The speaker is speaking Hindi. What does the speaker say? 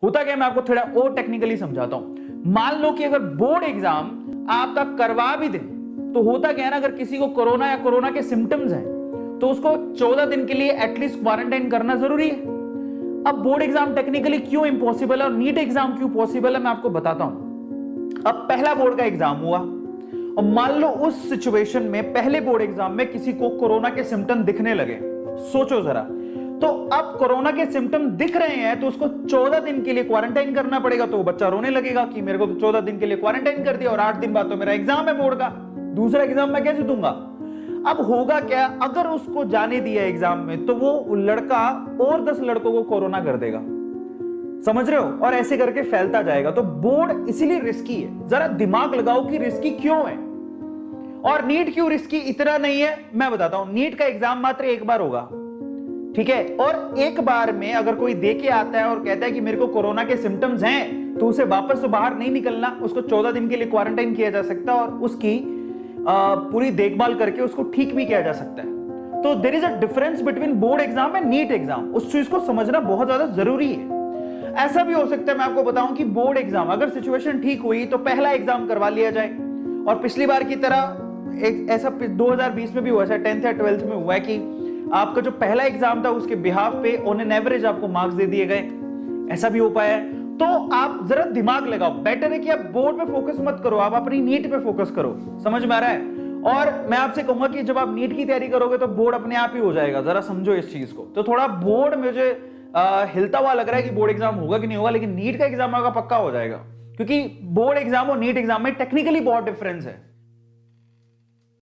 होता क्या, मैं आपको थोड़ा और टेक्निकली समझाता हूं। मान लो कि अगर बोर्ड एग्जाम आपका करवा भी दे तो होता क्या है ना, अगर किसी को कोरोना या कोरोना के सिम्टम्स हैं तो उसको 14 दिन के लिए एटलीस्ट क्वारंटाइन करना जरूरी है। अब बोर्ड एग्जाम टेक्निकली क्यों इंपॉसिबल है और नीट एग्जाम क्यों पॉसिबल है, मैं आपको बताता हूं। अब पहला बोर्ड का एग्जाम हुआ और मान लो उस सिचुएशन में पहले बोर्ड एग्जाम में किसी को कोरोना के सिम्टम दिखने लगे, सोचो जरा। तो अब कोरोना के सिम्टम दिख रहे हैं तो उसको 14 दिन के लिए क्वारंटाइन करना पड़ेगा, तो वो बच्चा रोने लगेगा कि मेरे को तो 14 दिन के लिए क्वारंटाइन कर दिया और 8 दिन बाद तो मेरा एग्जाम है बोर्ड का, दूसरा एग्जाम मैं कैसे दूंगा। अब होगा क्या, अगर उसको जाने दिया एग्जाम में तो वो लड़का और 10 लड़कों को कोरोना कर देगा, समझ रहे हो, और ऐसे करके फैलता जाएगा। तो बोर्ड इसीलिए रिस्की है। जरा दिमाग लगाओ कि रिस्की क्यों है और नीट क्यों रिस्की इतना नहीं है, मैं बताता हूं। नीट का एग्जाम मात्र एक बार होगा, ठीक है, और एक बार में अगर कोई दे के आता है और कहता है कि मेरे को कोरोना के सिम्टम्स हैं तो उसे वापस तो बाहर नहीं निकलना, उसको 14 दिन के लिए क्वारंटाइन किया जा सकता है और उसकी पूरी देखभाल करके उसको ठीक भी किया जा सकता है। तो there is a difference between board exam and NEET exam, उस चीज को समझना बहुत ज्यादा जरूरी है। ऐसा भी हो सकता है, मैं आपको बताऊं कि बोर्ड एग्जाम अगर सिचुएशन ठीक हुई तो पहला एग्जाम करवा लिया जाए और पिछली बार की तरह एक ऐसा 2020 में भी हुआ, 10th या 12th में हुआ है कि आपका जो पहला एग्जाम था उसके बिहाफ पे ऑन एन एवरेज आपको मार्क्स दे दिए गए, ऐसा भी हो पाया है। तो आप जरा दिमाग लगाओ, बेटर है कि आप बोर्ड पे फोकस मत करो, आप अपनी नीट पे फोकस करो, समझ में आ रहा है। और मैं आपसे कहूंगा कि जब आप नीट की तैयारी करोगे तो बोर्ड अपने आप ही हो जाएगा, जरा समझो इस चीज को। तो थोड़ा बोर्ड मुझे हिलता हुआ लग रहा है कि बोर्ड एग्जाम होगा कि नहीं होगा, लेकिन नीट का एग्जाम आपका पक्का हो जाएगा, क्योंकि बोर्ड एग्जाम और नीट एग्जाम में टेक्निकली बहुत डिफरेंस है।